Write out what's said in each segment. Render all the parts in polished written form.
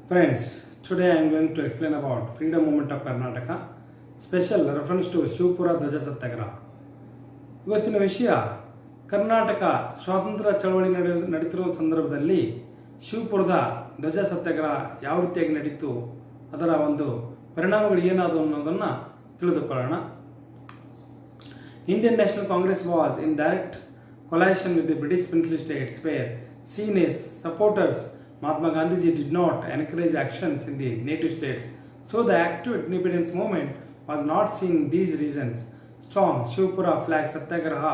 Friends, today I am going to explain about freedom movement of Karnataka, special reference to Shivapur Dhwaja Satyagraha. ಇವತ್ತಿನ ವಿಷಯ ಕರ್ನಾಟಕ ಸ್ವಾತಂತ್ರ್ಯ ಚಳವಳಿ ನಡೀತಿರುವ ಸಂದರ್ಭದಲ್ಲಿ ಶಿವಪುರದ ಧ್ವಜ ಸತ್ಯಾಗ್ರಹ ಯಾವ ರೀತಿಯಾಗಿ ನಡೀತು, ಅದರ ಒಂದು ಪರಿಣಾಮಗಳು ಏನಾದವು ಅನ್ನೋದನ್ನು ತಿಳಿದುಕೊಳ್ಳೋಣ. Indian National Congress was in direct coalition with the British princely states where seen as supporters. Mahatma Gandhi did not encourage actions in the native states, so the active independence movement was not seen these reasons. Strong Shivapura flag Satyagraha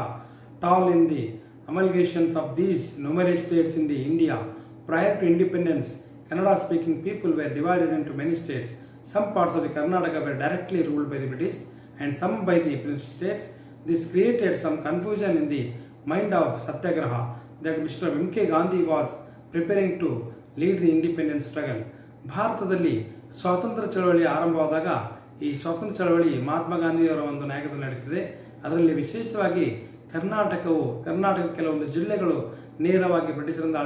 tall in the amalgamations of these numerous states in the India. Prior to independence, Kannada-speaking people were divided into many states. Some parts of the Karnataka were directly ruled by the British and some by the princely states. This created some confusion in the mind of Satyagraha that Mr. M.K. Gandhi was preparing to lead the independence struggle. ಭಾರತದಲ್ಲಿ ಸ್ವಾತಂತ್ರ್ಯ ಚಳವಳಿ ಆರಂಭವಾದಾಗ ಈ ಸ್ವಾತಂತ್ರ್ಯ ಚಳವಳಿ ಮಹಾತ್ಮ ಗಾಂಧಿಯವರ ಒಂದು ನಾಯಕತ್ವದಲ್ಲಿ ನಡೀತಿದೆ. ಅದರಲ್ಲಿ ವಿಶೇಷವಾಗಿ ಕರ್ನಾಟಕ ಕೆಲವೊಂದು ಜಿಲ್ಲೆಗಳು ನೇರವಾಗಿ ಬ್ರಿಟಿಷರಿಂದ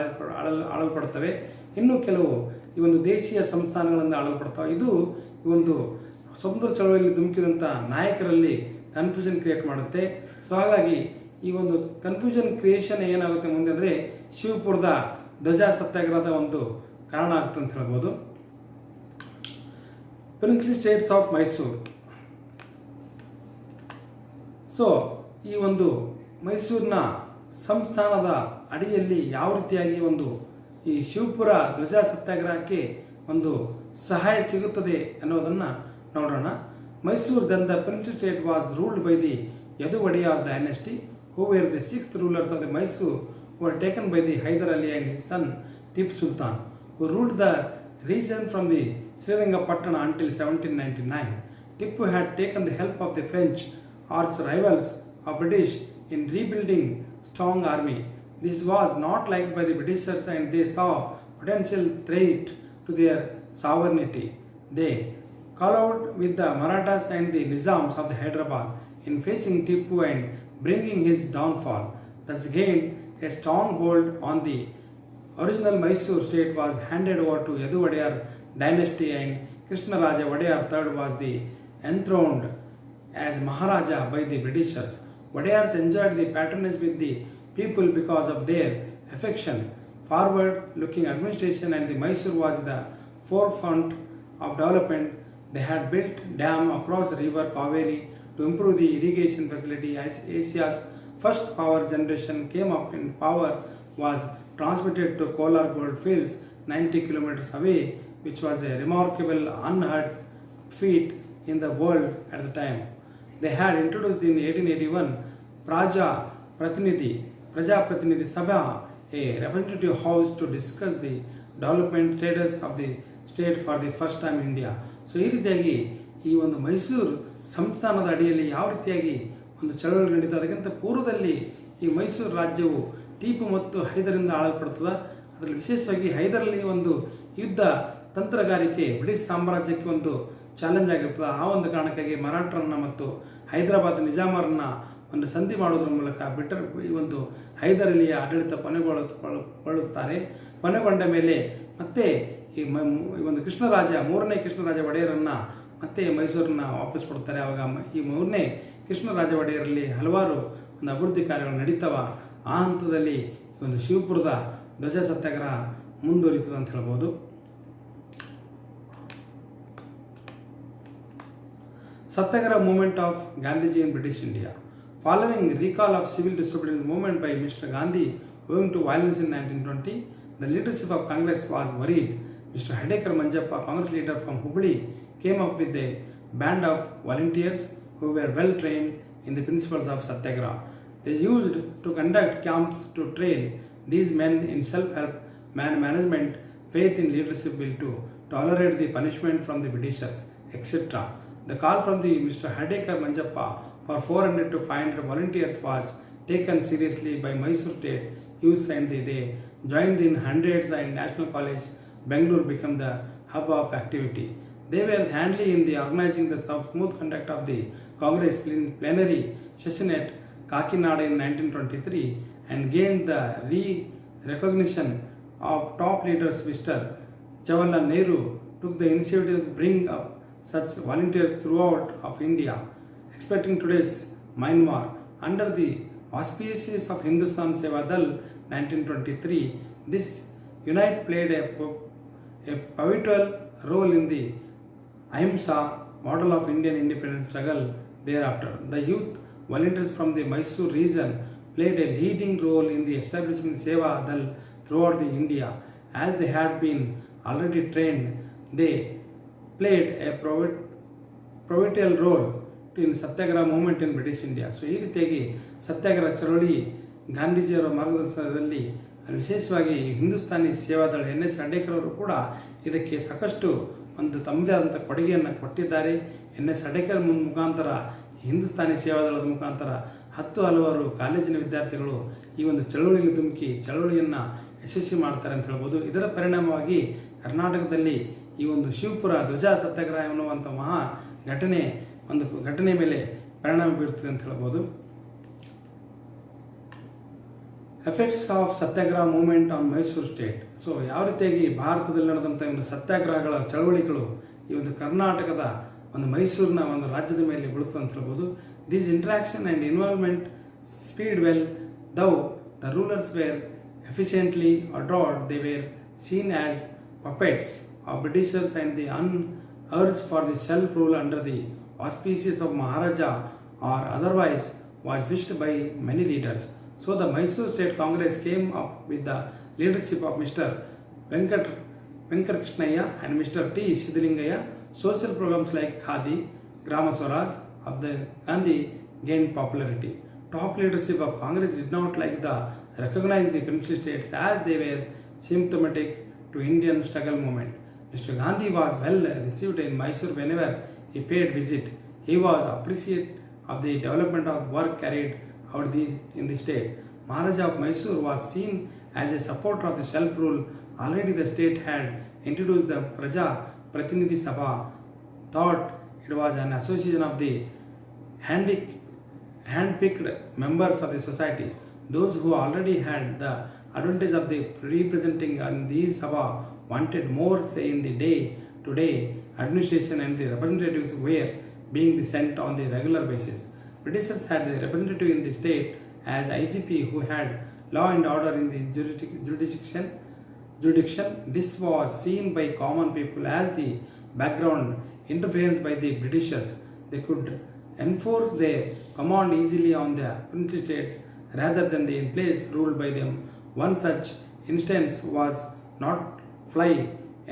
ಆಳಲ್ಪಡುತ್ತವೆ, ಇನ್ನು ಕೆಲವು ಈ ಒಂದು ದೇಶೀಯ ಸಂಸ್ಥಾನಗಳಿಂದ ಆಳಲ್ಪಡ್ತವೆ. ಇದು ಈ ಒಂದು ಸ್ವಾತಂತ್ರ್ಯ ಚಳವಳಿಯಲ್ಲಿ ಧುಮುಕಿದಂಥ ನಾಯಕರಲ್ಲಿ ಕನ್ಫ್ಯೂಷನ್ ಕ್ರಿಯೇಟ್ ಮಾಡುತ್ತೆ. ಸೊ ಹಾಗಾಗಿ ಈ ಒಂದು ಕನ್ಫ್ಯೂಷನ್ ಕ್ರಿಯೇಷನ್ ಏನಾಗುತ್ತೆ ಮುಂದೆ ಅಂದರೆ ಶಿವಪುರದ ಧ್ವಜ ಸತ್ಯಾಗ್ರಹದ ಒಂದು ಕಾರಣ ಆಗುತ್ತೆ ಅಂತ ಹೇಳ್ಬೋದು. Princely States of Mysuru. So ಈ ಒಂದು ಮೈಸೂರಿನ ಸಂಸ್ಥಾನದ ಅಡಿಯಲ್ಲಿ ಯಾವ ರೀತಿಯಾಗಿ ಒಂದು ಈ ಶಿವಪುರ ಧ್ವಜ ಸತ್ಯಾಗ್ರಹಕ್ಕೆ ಒಂದು ಸಹಾಯ ಸಿಗುತ್ತದೆ ಅನ್ನೋದನ್ನು ನೋಡೋಣ. Mysore, then the princely state, was ruled by the Yadu-Vadiya's dynasty, who were the sixth rulers of the Mysore, who were taken by the Hyder Ali and his son Tipu Sultan, who ruled the region from the Srirangapatna until 1799. Tipu had taken the help of the French, arch rivals of British, in rebuilding strong army. This was not liked by the Britishers and they saw potential threat to their sovereignty. They colluded with the Marathas and the Nizams of the Hyderabad in facing Tipu and bringing his downfall. Thus gained a stronghold on the original Mysore state was handed over to Yadu-Vadiyar dynasty and Krishnaraja Vadiyar III was the enthroned as Maharaja by the Britishers. Vadiyars enjoyed the patronage with the people because of their affection, forward-looking administration, and the Mysore was the forefront of development. They had built dam across the river Kaveri to improve the irrigation facility. As Asia's first power generation came up in power was transmitted to Kolar gold fields 90 kilometers away, which was a remarkable unheard feat in the world at the time. They had introduced in 1881 Praja Pratinidhi Sabha, a representative house to discuss the development status of the state for the first time in India. So ಈ ರೀತಿಯಾಗಿ ಈ ಒಂದು ಮೈಸೂರು ಸಂಸ್ಥಾನದ ಅಡಿಯಲ್ಲಿ ಯಾವ ರೀತಿಯಾಗಿ ಒಂದು ಚಳವಳಿ ನಡೀತು, ಅದಕ್ಕಿಂತ ಪೂರ್ವದಲ್ಲಿ ಈ ಮೈಸೂರು ರಾಜ್ಯವು ಟಿಪ್ಪು ಮತ್ತು ಹೈದರಿಂದ ಆಳಲ್ಪಡ್ತದೆ. ಅದರಲ್ಲಿ ವಿಶೇಷವಾಗಿ ಹೈದರಲ್ಲಿ ಒಂದು ಯುದ್ಧ ತಂತ್ರಗಾರಿಕೆ ಬ್ರಿಟಿಷ್ ಸಾಮ್ರಾಜ್ಯಕ್ಕೆ ಒಂದು ಚಾಲೆಂಜ್ ಆಗಿರ್ತದೆ. ಆ ಒಂದು ಕಾರಣಕ್ಕಾಗಿ ಮರಾಠರನ್ನು ಮತ್ತು ಹೈದರಾಬಾದ್ ನಿಜಾಮರನ್ನ ಒಂದು ಸಂಧಿ ಮಾಡೋದ್ರ ಮೂಲಕ ಈ ಒಂದು ಹೈದರ್ ಅಲಿಯ ಆಡಳಿತ ಕೊನೆಗೊಳಿಸ್ತಾರೆ. ಕೊನೆಗೊಂಡ ಮೇಲೆ ಮತ್ತೆ ಈ ಒಂದು ಮೂರನೇ ಕೃಷ್ಣರಾಜ ಒಡೆಯರನ್ನು ಮತ್ತೆ ಮೈಸೂರನ್ನ ವಾಪಸ್ ಕೊಡ್ತಾರೆ. ಆವಾಗ ಈ ಮೂರನೇ ಕೃಷ್ಣರಾಜ ಒಡೆಯರಲ್ಲಿ ಹಲವಾರು ಒಂದು ಅಭಿವೃದ್ಧಿ ಕಾರ್ಯಗಳು ನಡೀತವ. ಆ ಹಂತದಲ್ಲಿ ಈ ಒಂದು ಶಿವಪುರದ ಧ್ವಜ ಸತ್ಯಾಗ್ರಹ ಮುಂದುವರಿತದೆ ಅಂತ ಹೇಳ್ಬೋದು. Satyagraha movement of Gandhiji in British India. Following recall of civil disobedience movement by Mr. Gandhi owing to violence in 1920, the leadership of Congress was worried. Mr. Hadekar Manjappa, Congress leader from Hubli, came up with a band of volunteers who were well trained in the principles of Satyagraha. They used to conduct camps to train these men in self-help, management, faith in leadership, will to tolerate the punishment from the Britishers, etc. The call from the Mr. Hadekar Manjappa for 400 to 500 volunteers was taken seriously by Mysore State youth and they joined in hundreds and National College Bangalore became the hub of activity. They were handy in the organizing the smooth conduct of the Congress plenary session at Kakinada in 1923 and gained the recognition of top leaders Mr. Jawaharlal Nehru took the initiative to bring up such volunteers throughout of India, expecting today's Myanmar under the auspices of Hindustan Seva Dal 1923. This unit played a pivotal role in the Ahimsa model of Indian independence struggle thereafter. The youth volunteers from the Mysore region played a leading role in the establishment Seva Dal throughout the India. As they had been already trained, they played a pivotal role in Satyagraha movement in British India. So ಈ ರೀತಿಯಾಗಿ ಸತ್ಯಾಗ್ರಹ ಚಳವಳಿ ಗಾಂಧೀಜಿಯವರ ಮಾರ್ಗದರ್ಶನದಲ್ಲಿ ವಿಶೇಷವಾಗಿ ಹಿಂದೂಸ್ತಾನಿ ಸೇವಾದಳ NS Hardekar ಅವರು ಕೂಡ ಇದಕ್ಕೆ ಸಾಕಷ್ಟು ಒಂದು ತಮ್ಮದೇ ಆದಂಥ ಕೊಡುಗೆಯನ್ನು ಕೊಟ್ಟಿದ್ದಾರೆ. NS ಹರ್ಡೇಕರ್ ಮುಖಾಂತರ ಹಿಂದೂಸ್ತಾನಿ ಸೇವಾದಳದ ಮುಖಾಂತರ ಹಲವಾರು ಕಾಲೇಜಿನ ವಿದ್ಯಾರ್ಥಿಗಳು ಈ ಒಂದು ಚಳವಳಿಯಲ್ಲಿ ಧುಮುಕಿ ಚಳವಳಿಯನ್ನು ಯಶಸ್ವಿ ಮಾಡ್ತಾರೆ ಅಂತ ಹೇಳ್ಬೋದು. ಇದರ ಪರಿಣಾಮವಾಗಿ ಕರ್ನಾಟಕದಲ್ಲಿ ಈ ಒಂದು ಶಿವಪುರ ಧ್ವಜ ಸತ್ಯಾಗ್ರಹ ಎನ್ನುವಂಥ ಮಹಾ ಘಟನೆ ಮೇಲೆ ಪರಿಣಾಮ ಬೀರುತ್ತದೆ ಅಂತ ಹೇಳ್ಬೋದು. Effects of satyagraha movement on Mysuru state. So ಯಾವ ರೀತಿಯಾಗಿ ಭಾರತದಲ್ಲಿ ನಡೆದಂಥ ಒಂದು ಸತ್ಯಾಗ್ರಹಗಳ ಚಳವಳಿಗಳು ಈ ಒಂದು ಕರ್ನಾಟಕದ ಒಂದು ಮೈಸೂರಿನ ಒಂದು ರಾಜ್ಯದ ಮೇಲೆ ಬೀಳುತ್ತದೆ ಅಂತ ಹೇಳ್ಬೋದು. This interaction and involvement speed well though the rulers were efficiently adored, they were seen as puppets of Britishers and the urge for the self-rule under the auspices of Maharaja or otherwise was wished by many leaders. So the Mysore State Congress came up with the leadership of Mr. Venkatrakrishnaiah and Mr. T. Siddhalingaya. Social programs like Khadi, Grama Swaraj of the Gandhi gained popularity. Top leadership of Congress did not like the recognize the princely states as they were symptomatic to Indian struggle movement. Mr. Gandhi was well received in Mysore whenever he paid visit. He was appreciative of the development of work carried out in the state. Maharaja of Mysore was seen as a supporter of the self-rule. Already the state had introduced the Praja Pratinidhi Sabha, thought it was an association of the hand-picked members of the society. Those who already had the advantage of the representing in these Sabha wanted more say in the day-to-day administration, and the representatives were being sent on the regular basis. Britishers had a representative in the state as IGP who had law and order in the jurisdiction. This was seen by common people as the background interference by the Britishers. They could enforce their command easily on the princely states rather than the in place ruled by them. One such instance was not fly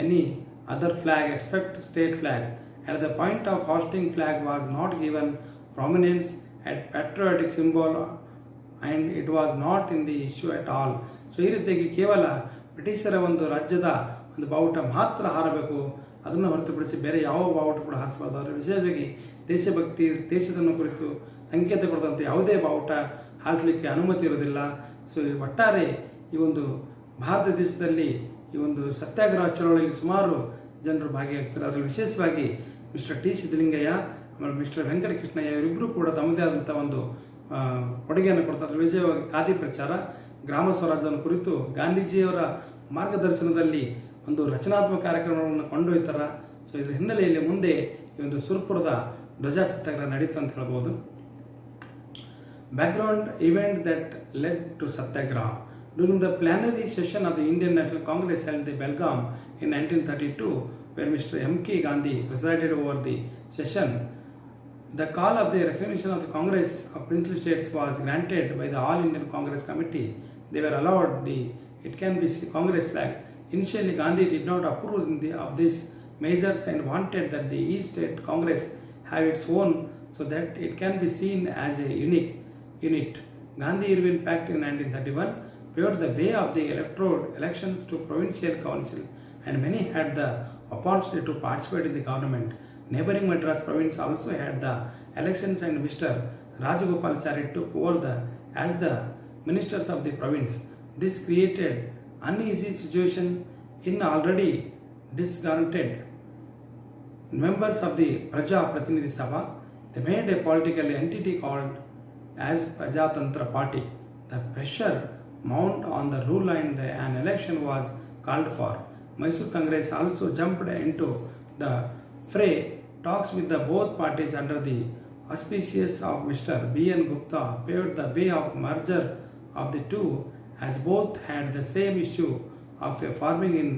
any other flag except state flag. At the point of hoisting flag was not given prominence at patriotic symbol, and it was not in the issue at all. So ಈ ರೀತಿಯಾಗಿ ಕೇವಲ ಬ್ರಿಟಿಷರ ಒಂದು ರಾಜ್ಯದ ಒಂದು ಬಾವುಟ ಮಾತ್ರ ಹಾರಬೇಕು, ಅದನ್ನು ಹೊರತುಪಡಿಸಿ ಬೇರೆ ಯಾವ ಬಾವುಟ ಕೂಡ ಹಾರಿಸಬಾರ್ದು. ಆದರೆ ವಿಶೇಷವಾಗಿ ದೇಶಭಕ್ತಿ, ದೇಶದ ಕುರಿತು ಸಂಕೇತ ಕೊಡುವಂಥ ಯಾವುದೇ ಬಾವುಟ ಹಾರಿಸಲಿಕ್ಕೆ ಅನುಮತಿ ಇರೋದಿಲ್ಲ. ಸೊ ಒಟ್ಟಾರೆ ಈ ಒಂದು ಭಾರತ ದೇಶದಲ್ಲಿ ಈ ಒಂದು ಸತ್ಯಾಗ್ರಹ ಚಳವಳಿಯಲ್ಲಿ ಸುಮಾರು ಜನರು ಭಾಗಿಯಾಗ್ತಾರೆ. ಅದರಲ್ಲಿ ವಿಶೇಷವಾಗಿ ಮಿಸ್ಟರ್ ಟಿ ಸಿದ್ದಲಿಂಗಯ್ಯ ಆಮೇಲೆ ಮಿಸ್ಟರ್ ವೆಂಕಟಕೃಷ್ಣಯ್ಯ ಇವರಿಬ್ಬರು ಕೂಡ ತಮ್ಮದೇ ಆದಂಥ ಒಂದು ಕೊಡುಗೆಯನ್ನು ಕೊಡ್ತಾರೆ. ವಿಶೇಷವಾಗಿ ಖಾದಿ ಪ್ರಚಾರ, ಗ್ರಾಮ ಸ್ವರಾಜ್ಯದ ಕುರಿತು ಗಾಂಧೀಜಿಯವರ ಮಾರ್ಗದರ್ಶನದಲ್ಲಿ ಒಂದು ರಚನಾತ್ಮಕ ಕಾರ್ಯಕ್ರಮವನ್ನು ಕೊಂಡೊಯ್ತಾರೆ. ಸೊ ಇದರ ಹಿನ್ನೆಲೆಯಲ್ಲಿ ಮುಂದೆ ಈ ಒಂದು ಸುರಪುರದ ಧ್ವಜ ಸತ್ಯಾಗ್ರಹ ನಡೀತು ಅಂತ ಹೇಳ್ಬೋದು. Background event that led to Satyagraha. During the plenary session of the Indian National Congress held in Belgaum in 1932, where Mr. M.K. Gandhi presided over the session, the call of the recognition of the Congress of Princely States was granted by the All Indian Congress Committee. They were allowed the it can be Congress flag. Initially, Gandhi did not approve of these measures and wanted that the each state Congress have its own so that it can be seen as a unit. Gandhi-Irwin Pact in 1931 paved the way of the elections to provincial council, and many had the opportunity to participate in the government. Neighboring Madras province also had the elections, and Mr. Rajagopalachari took over as the ministers of the province. This created uneasy situation in already disgruntled members of the Praja Pratinidhi Sabha. They made a political entity called as Prajatantra Party. The pressure mount on the rule and an election was called for. Mysore Congress also jumped into the fray. Talks with the both parties under the auspices of Mr. B.N. Gupta paved the way of merger of the two, as both had the same issue of forming in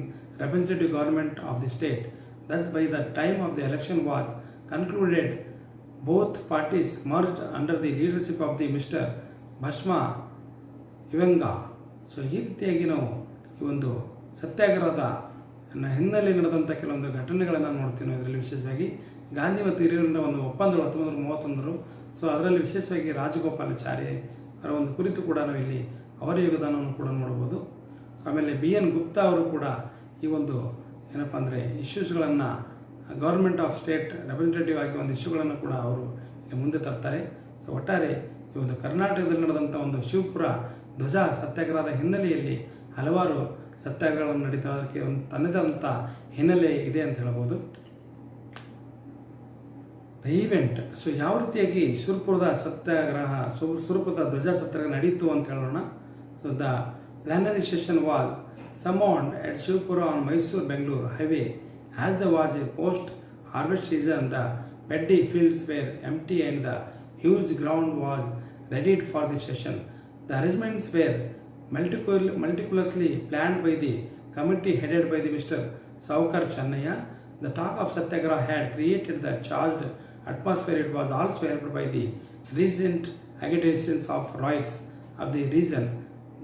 representative government of the state. Thus, by the time of the election was concluded, both parties merged under the leadership of the Mr. Bhashma ಇವಂಗ. So ಈ ರೀತಿಯಾಗಿ ನಾವು ಈ ಒಂದು ಸತ್ಯಾಗ್ರಹದ ಹಿನ್ನೆಲೆ ನಡೆದಂಥ ಕೆಲವೊಂದು ಘಟನೆಗಳನ್ನು ನೋಡ್ತೀವಿ. ಇದರಲ್ಲಿ ವಿಶೇಷವಾಗಿ ಗಾಂಧಿ ಮತ್ತು ಹಿರಿಯರಿಂದ ಒಂದು ಒಪ್ಪಂದಗಳು 1931. ಸೊ ಅದರಲ್ಲಿ ವಿಶೇಷವಾಗಿ ರಾಜಗೋಪಾಲಾಚಾರಿ ಅವರ ಒಂದು ಕುರಿತು ಕೂಡ ನಾವು ಇಲ್ಲಿ ಅವರ ಯೋಗದಾನವನ್ನು ಕೂಡ ನೋಡ್ಬೋದು. ಸೊ ಆಮೇಲೆ B.N. ಗುಪ್ತಾ ಅವರು ಕೂಡ ಈ ಒಂದು ಏನಪ್ಪ ಅಂದರೆ ಇಶ್ಯೂಸ್ಗಳನ್ನು ಗೌರ್ಮೆಂಟ್ ಆಫ್ ಸ್ಟೇಟ್ ರೆಪ್ರೆಸೆಂಟೇಟಿವ್ ಆಗಿ ಒಂದು ಇಶ್ಯೂಗಳನ್ನು ಕೂಡ ಅವರು ಮುಂದೆ ತರ್ತಾರೆ. ಸೊ ಒಟ್ಟಾರೆ ಈ ಒಂದು ಕರ್ನಾಟಕದಲ್ಲಿ ನಡೆದಂಥ ಒಂದು ಶಿವಪುರ ಧ್ವಜ ಸತ್ಯಾಗ್ರಹದ ಹಿನ್ನೆಲೆಯಲ್ಲಿ ಹಲವಾರು ಸತ್ಯಾಗ್ರಹಗಳನ್ನು ನಡೀತಾ ಅದಕ್ಕೆ ಒಂದು ತನ್ನದಂಥ ಹಿನ್ನೆಲೆ ಇದೆ ಅಂತ ಹೇಳ್ಬೋದು. The event. ಸೊ ಯಾವ ರೀತಿಯಾಗಿ ಶಿವಪುರದ ಸತ್ಯಾಗ್ರಹ ಶಿವಪುರದ ಧ್ವಜ ಸತ್ಯಾಗ್ರಹ ನಡೀತು ಅಂತ ಹೇಳೋಣ. So the plenary session was summoned at Shivapur on Mysore-Bengaluru highway. As there was a post-harvest season, the paddy fields were empty and the huge ground was readied for the session. The arrangements were meticulously planned by the committee headed by the Mr. Saukar Channaya. The talk of Satyagraha had created the charged atmosphere. It was also helped by the recent agitations of riots of the region.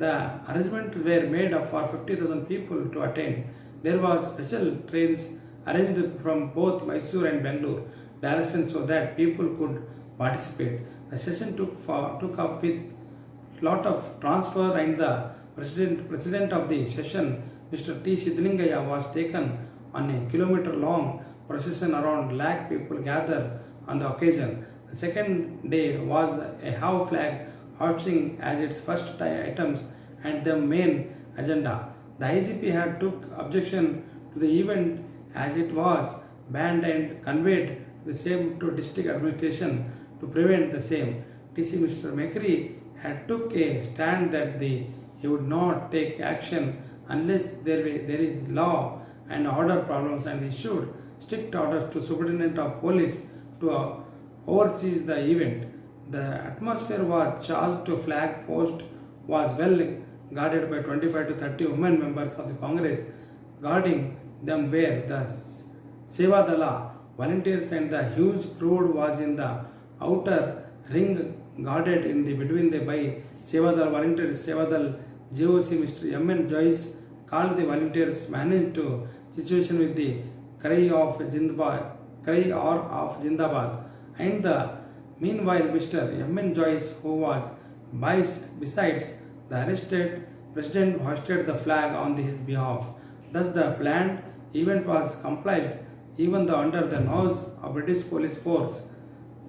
The arrangements were made for 50,000 people to attend. There was special trains arranged from both Mysore and Bengaluru directions so that people could participate. The session took up with lot of transfer, and the president of the session, Mr. T. Sidlingaya, was taken on a kilometer-long procession. Around lakh people gathered on the occasion. The second day was a how flag hoisting as its first items and the main agenda. The IGP had took objection to the event as it was banned and conveyed the same to district administration to prevent the same. TC Mr. McCree had took a stand that he would not take action unless there is law and order problems, and issued strict orders to Superintendent of Police to oversee the event. The atmosphere was charged to flag post was well guarded by 25 to 30 women members of the Congress. Guarding them were the Sevadala volunteers, and the huge crowd was in the outer ring guarded between the by Sevadal volunteers. Sevadal JOC Mr. M.N. Joyce called the volunteers, managed to situation with the cry of Jindabad, and the meanwhile Mr. M.N. Joyce, who was besides the arrested president, hoisted the flag on his behalf. Thus the planned event was complied even though under the nose of British police force.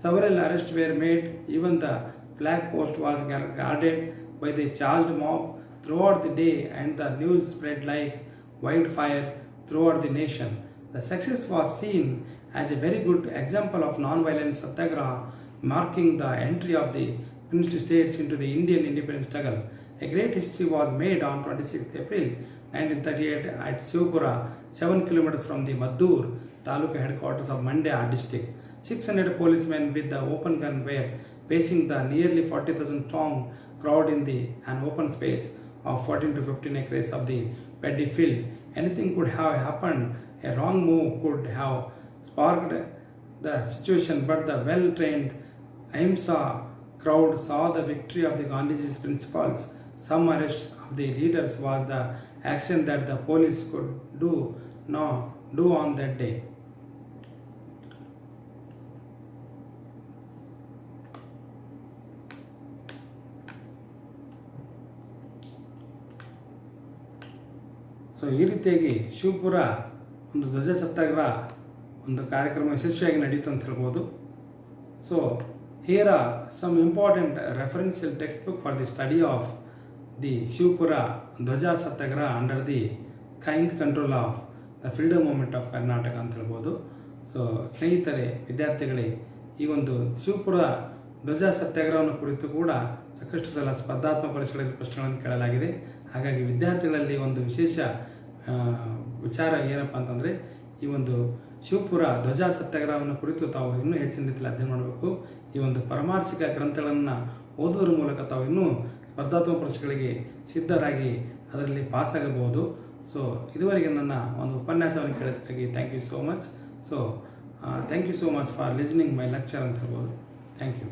Several arrests were made. Even the flag post was guarded by the charged mob throughout the day, and the news spread like wildfire throughout the nation. The success was seen as a very good example of non-violent satyagraha, marking the entry of the Prince states into the Indian independence struggle. A great history was made on 26th April 1938 at Shivapura, 7 kilometers from the Maddur Taluka headquarters of Mandya district. 600 policemen with the open gun were facing the nearly 40,000 strong crowd in an open space of 14 to 15 acres of the paddy field. Anything could have happened. A wrong move could have sparked the situation, but the well-trained Ahimsa crowd saw the victory of the Gandhiji's principles. Some arrests of the leaders was the action that the police could do on that day. So ಈ ರೀತಿಯಾಗಿ ಶಿವಪುರ ಒಂದು ಧ್ವಜ ಸತ್ಯಾಗ್ರಹ ಒಂದು ಕಾರ್ಯಕ್ರಮ ಯಶಸ್ವಿಯಾಗಿ ನಡೀತು ಅಂತ ಹೇಳ್ಬೋದು. So here are some important referential text book for the study of the Shivapur Dhwaja Satyagraha under the kind control of the freedom movement of Karnataka ಅಂತ ಹೇಳ್ಬೋದು. ಸೊ ಸ್ನೇಹಿತರೆ, ವಿದ್ಯಾರ್ಥಿಗಳೇ, ಈ ಒಂದು ಶಿವಪುರ ಧ್ವಜ ಸತ್ಯಾಗ್ರಹವನ್ನು ಕುರಿತು ಕೂಡ ಸಾಕಷ್ಟು ಸಲ ಸ್ಪರ್ಧಾತ್ಮಕ ಪರೀಕ್ಷೆಗಳಲ್ಲಿ ಪ್ರಶ್ನೆಗಳನ್ನು ಕೇಳಲಾಗಿದೆ. ಹಾಗಾಗಿ ವಿದ್ಯಾರ್ಥಿಗಳಲ್ಲಿ ಒಂದು ವಿಶೇಷ ವಿಚಾರ ಏನಪ್ಪ ಅಂತಂದರೆ ಈ ಒಂದು ಶಿವಪುರ ಧ್ವಜ ಸತ್ಯಾಗ್ರಹವನ್ನು ಕುರಿತು ತಾವು ಇನ್ನೂ ಹೆಚ್ಚಿನ ರೀತಿಯಲ್ಲಿ ಅಧ್ಯಯನ ಮಾಡಬೇಕು. ಈ ಒಂದು ಪರಮಾರ್ಥಿಕ ಗ್ರಂಥಗಳನ್ನು ಓದೋದ್ರ ಮೂಲಕ ತಾವು ಇನ್ನೂ ಸ್ಪರ್ಧಾತ್ಮಕ ಪರೀಕ್ಷೆಗಳಿಗೆ ಸಿದ್ಧರಾಗಿ ಅದರಲ್ಲಿ ಪಾಸಾಗಬಹುದು. ಸೊ ಇದುವರೆಗೆ ನನ್ನ ಒಂದು ಉಪನ್ಯಾಸವನ್ನು ಕೇಳೋದಕ್ಕಾಗಿ thank you so much. So thank you so much for listening my lecture ಅಂತ ಹೇಳ್ಬೋದು. Thank you.